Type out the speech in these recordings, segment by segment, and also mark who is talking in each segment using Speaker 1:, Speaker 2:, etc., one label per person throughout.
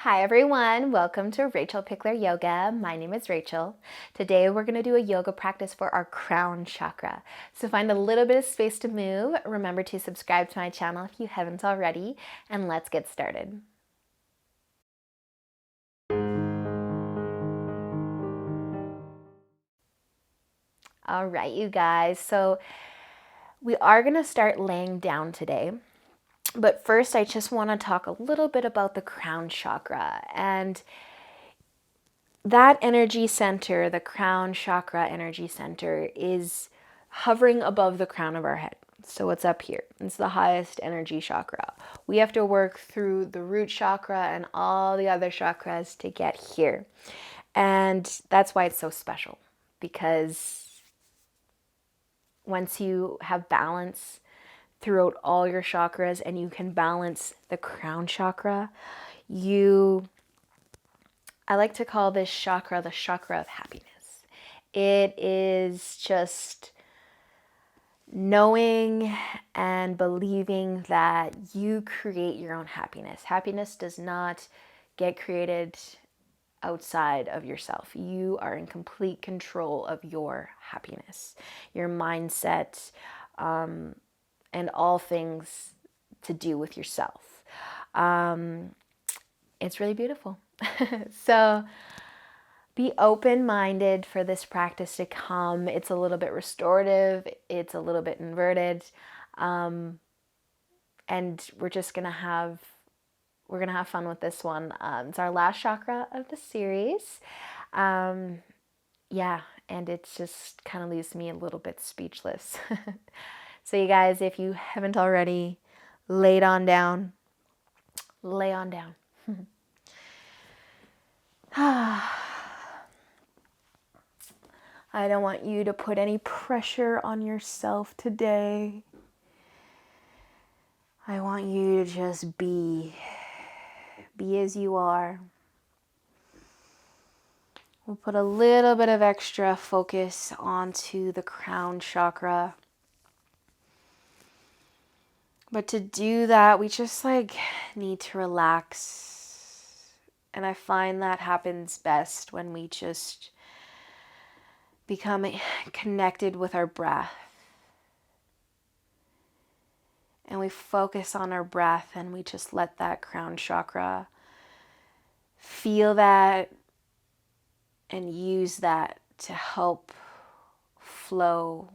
Speaker 1: Hi everyone, welcome to Rachel Pichler Yoga. My name is Rachel. Today we're going to do a yoga practice for our crown chakra. So find a little bit of space to move. Remember to subscribe to my channel if you haven't already, and let's get started. All right, you guys. So we are going to start laying down today. But first, I just want to talk a little bit about the crown chakra. And that energy center, the crown chakra energy center, is hovering above the crown of our head. So it's up here. It's the highest energy chakra. We have to work through the root chakra and all the other chakras to get here. And that's why it's so special, because once you have balance throughout all your chakras and you can balance the crown chakra, I like to call this chakra the chakra of happiness. It is just knowing and believing that you create your own happiness. Happiness does not get created outside of yourself. You are in complete control of your happiness, your mindset, and all things to do with yourself. It's really beautiful. So be open-minded for this practice to come. It's a little bit restorative. It's a little bit inverted. And we're gonna have fun with this one. It's our last chakra of the series. Yeah, and it just kind of leaves me a little bit speechless. So you guys, if you haven't already, lay on down. I don't want you to put any pressure on yourself today. I want you to just be as you are. We'll put a little bit of extra focus onto the crown chakra. But to do that, we just need to relax. And I find that happens best when we just become connected with our breath. And we focus on our breath and we just let that crown chakra feel that and use that to help flow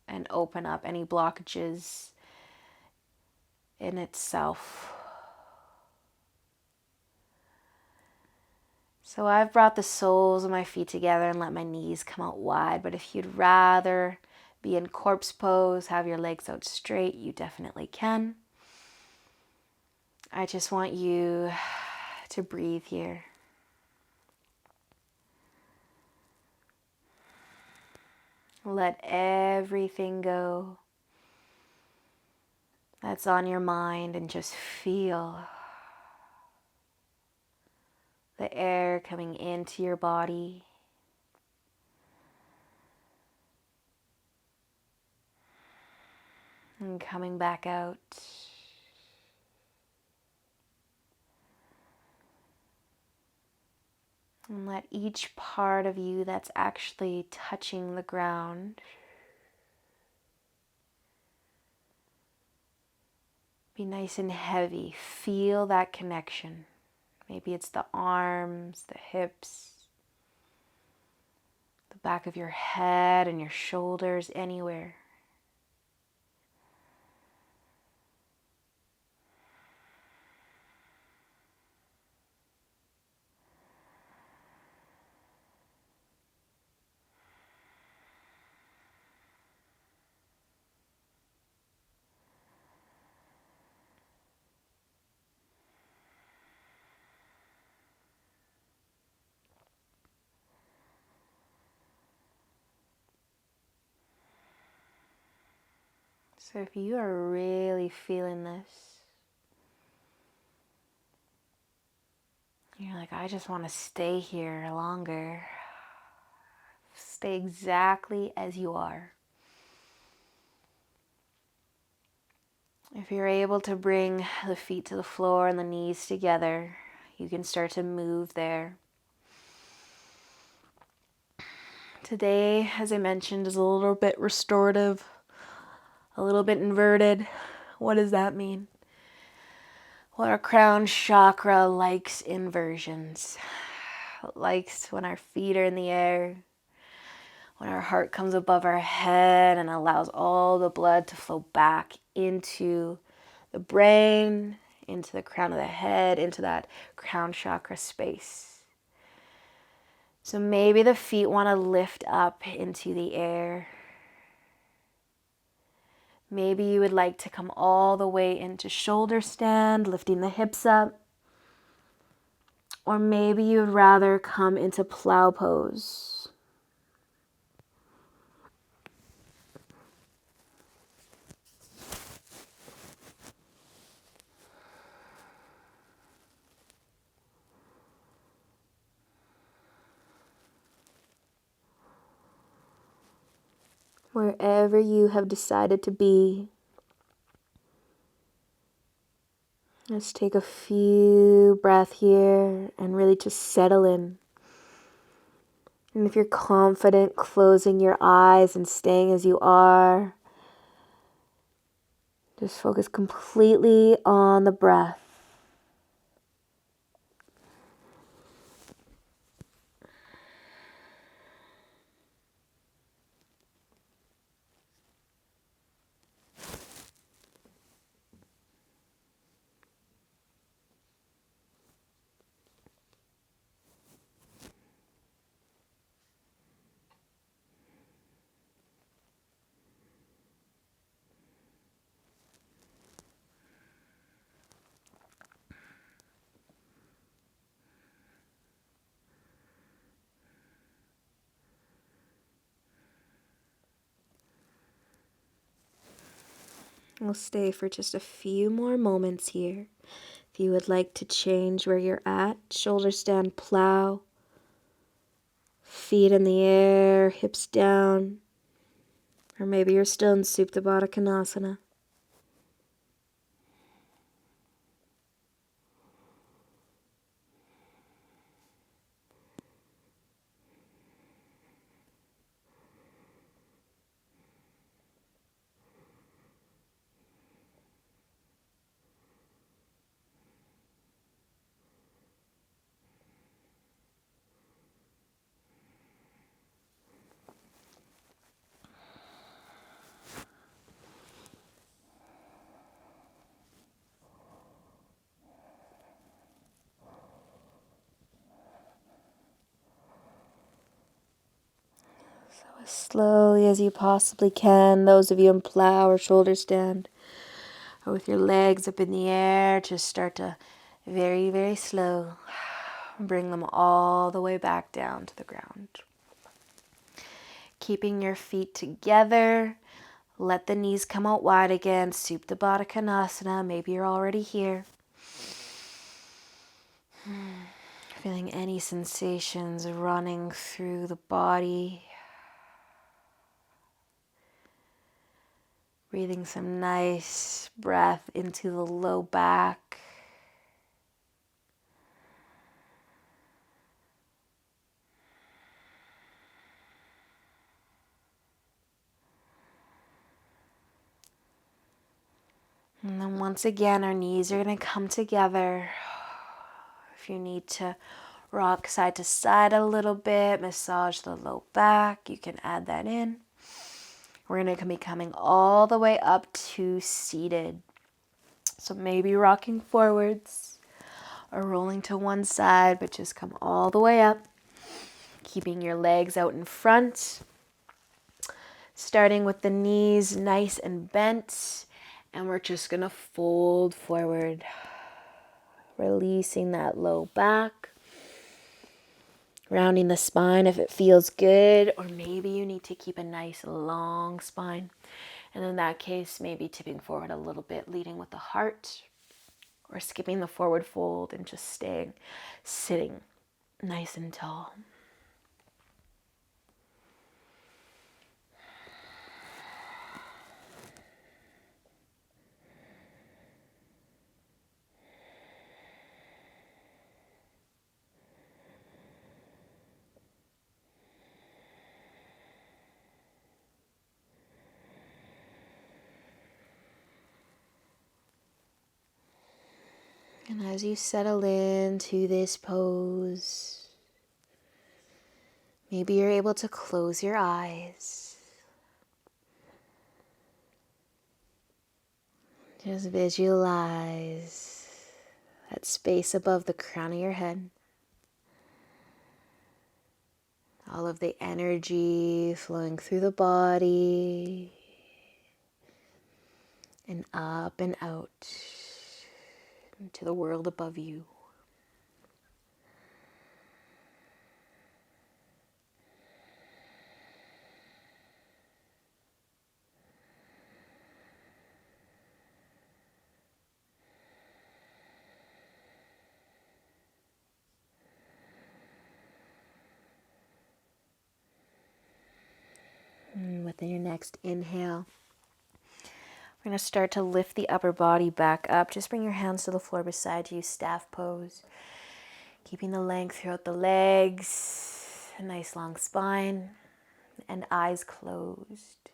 Speaker 1: and open up any blockages in itself. So I've brought the soles of my feet together and let my knees come out wide. But if you'd rather be in corpse pose, have your legs out straight, you definitely can. I just want you to breathe here. Let everything go that's on your mind and just feel the air coming into your body. And coming back out. And let each part of you that's actually touching the ground be nice and heavy. Feel that connection. Maybe it's the arms, the hips, the back of your head and your shoulders, anywhere. So if you are really feeling this, you're like, I just want to stay here longer. Stay exactly as you are. If you're able to bring the feet to the floor and the knees together, you can start to move there. Today, as I mentioned, is a little bit restorative, a little bit inverted. What does that mean? Well, our crown chakra likes inversions. It likes when our feet are in the air, when our heart comes above our head and allows all the blood to flow back into the brain, into the crown of the head, into that crown chakra space. So maybe the feet want to lift up into the air. Maybe you would like to come all the way into shoulder stand, lifting the hips up. Or maybe you would rather come into plow pose. Wherever you have decided to be, let's take a few breaths here and really just settle in. And if you're confident closing your eyes and staying as you are, just focus completely on the breath. We'll stay for just a few more moments here. If you would like to change where you're at, shoulder stand, plow, feet in the air, hips down, or maybe you're still in Supta Baddha Konasana. As slowly as you possibly can, those of you in plow or shoulder stand, or with your legs up in the air, just start to very, very slow bring them all the way back down to the ground. Keeping your feet together, let the knees come out wide again, Supta Baddha Konasana, maybe you're already here. Feeling any sensations running through the body. Breathing some nice breath into the low back. And then once again, our knees are going to come together. If you need to rock side to side a little bit, massage the low back, you can add that in. We're going to be coming all the way up to seated. So maybe rocking forwards or rolling to one side, but just come all the way up. Keeping your legs out in front. Starting with the knees nice and bent. And we're just going to fold forward. Releasing that low back. Rounding the spine if it feels good. Or maybe you need to keep a nice long spine. And in that case, maybe tipping forward a little bit, leading with the heart. Or skipping the forward fold and just staying, sitting nice and tall. And as you settle into this pose, maybe you're able to close your eyes. Just visualize that space above the crown of your head. All of the energy flowing through the body and up and out into the world above you. And with your next inhale, we're going to start to lift the upper body back up. Just bring your hands to the floor beside you, staff pose. Keeping the length throughout the legs, a nice long spine, and eyes closed.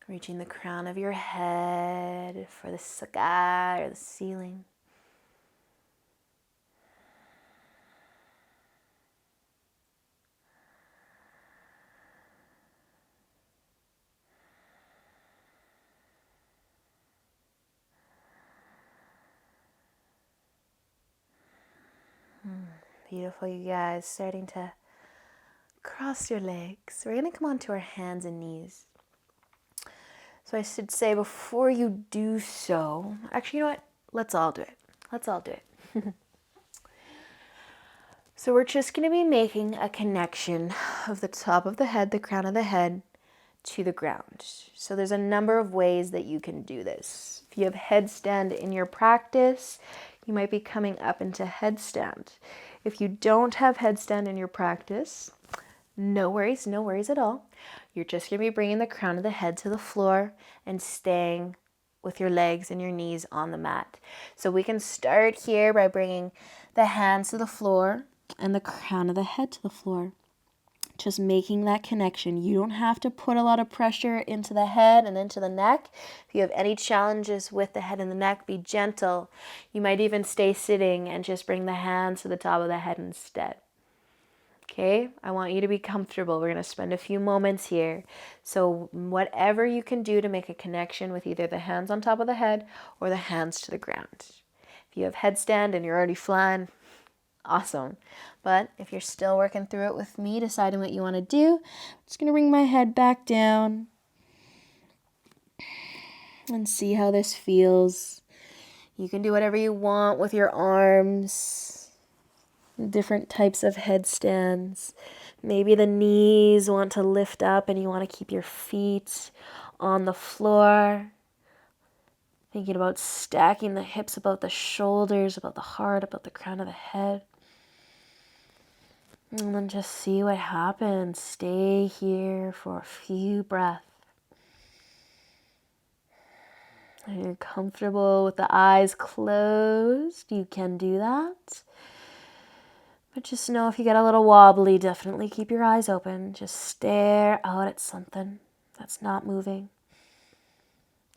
Speaker 1: Reaching the crown of your head for the sky or the ceiling. Beautiful, you guys. Starting to cross your legs. We're going to come onto our hands and knees. So I should say before you do so, actually, you know what? Let's all do it. Let's all do it. So we're just going to be making a connection of the top of the head, the crown of the head, to the ground. So there's a number of ways that you can do this. If you have headstand in your practice, you might be coming up into headstand. If you don't have headstand in your practice, no worries at all. You're just going to be bringing the crown of the head to the floor and staying with your legs and your knees on the mat. So we can start here by bringing the hands to the floor and the crown of the head to the floor. Just making that connection. You don't have to put a lot of pressure into the head and into the neck. If you have any challenges with the head and the neck, be gentle. You might even stay sitting and just bring the hands to the top of the head instead. Okay, I want you to be comfortable. We're going to spend a few moments here. So whatever you can do to make a connection with either the hands on top of the head or the hands to the ground. If you have headstand and you're already flying, awesome. But if you're still working through it with me, deciding what you want to do, I'm just going to bring my head back down and see how this feels. You can do whatever you want with your arms, different types of headstands. Maybe the knees want to lift up and you want to keep your feet on the floor. Thinking about stacking the hips above the shoulders, above the heart, above the crown of the head. And then just see what happens. Stay here for a few breaths. If you're comfortable with the eyes closed, you can do that. But just know if you get a little wobbly, definitely keep your eyes open. Just stare out at something that's not moving.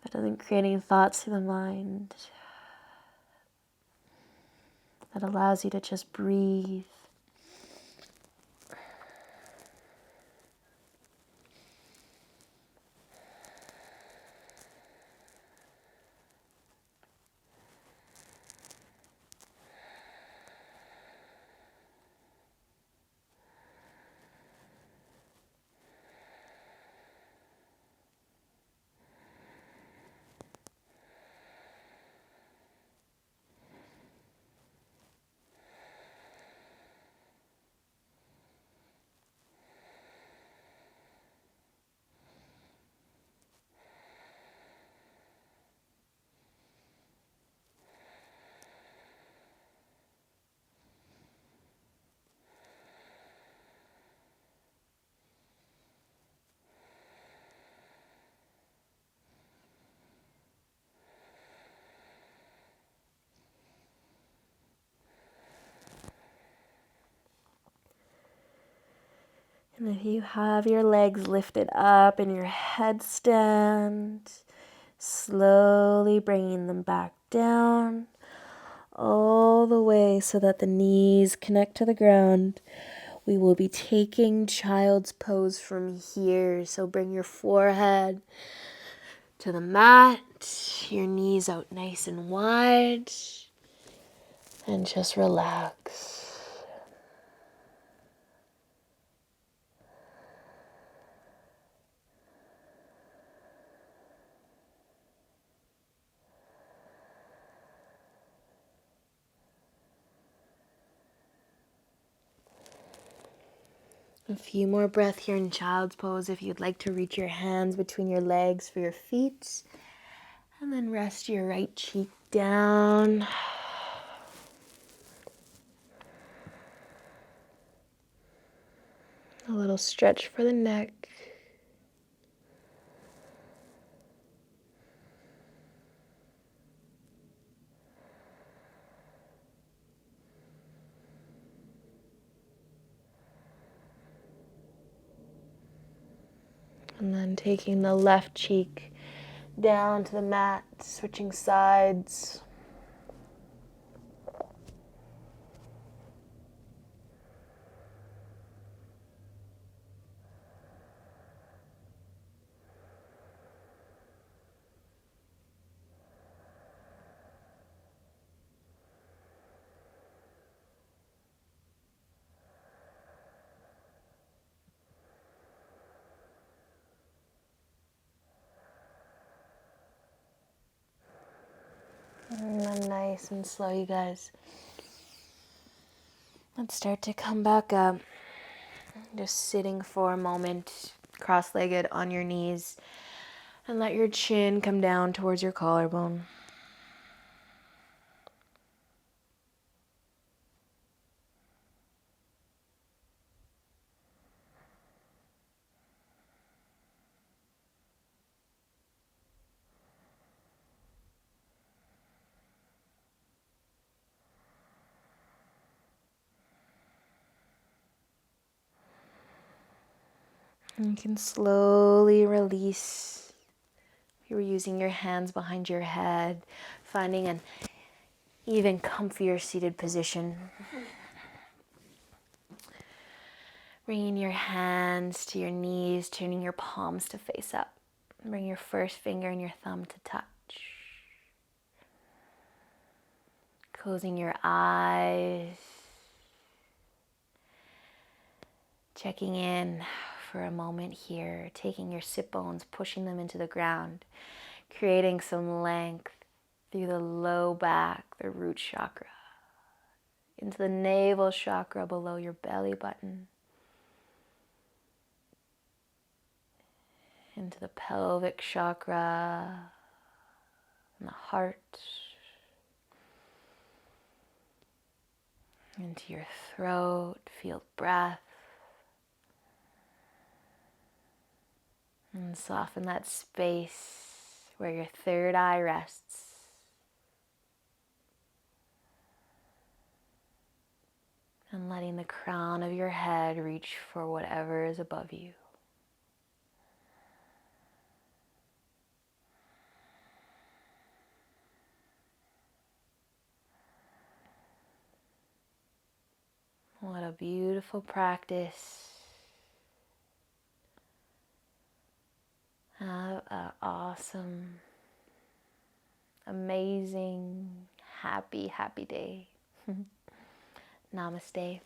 Speaker 1: That doesn't create any thoughts through the mind. That allows you to just breathe. And if you have your legs lifted up in your headstand, slowly bringing them back down. all the way so that the knees connect to the ground. We will be taking child's pose from here. So bring your forehead to the mat, your knees out nice and wide, and just relax. A few more breaths here in child's pose. If you'd like to reach your hands between your legs for your feet, and then rest your right cheek down. A little stretch for the neck. And then taking the left cheek down to the mat, switching sides. And then nice and slow, you guys. Let's start to come back up. Just sitting for a moment, cross-legged on your knees. And let your chin come down towards your collarbone. And you can slowly release. If you were using your hands behind your head, finding an even comfier seated position. Bringing your hands to your knees, turning your palms to face up. Bring your first finger and your thumb to touch. Closing your eyes. Checking in for a moment here, taking your sit bones, pushing them into the ground, creating some length through the low back, the root chakra, into the navel chakra below your belly button, into the pelvic chakra, and the heart, into your throat. Feel breath. And soften that space where your third eye rests. And letting the crown of your head reach for whatever is above you. What a beautiful practice. Have an awesome, amazing, happy day. Namaste.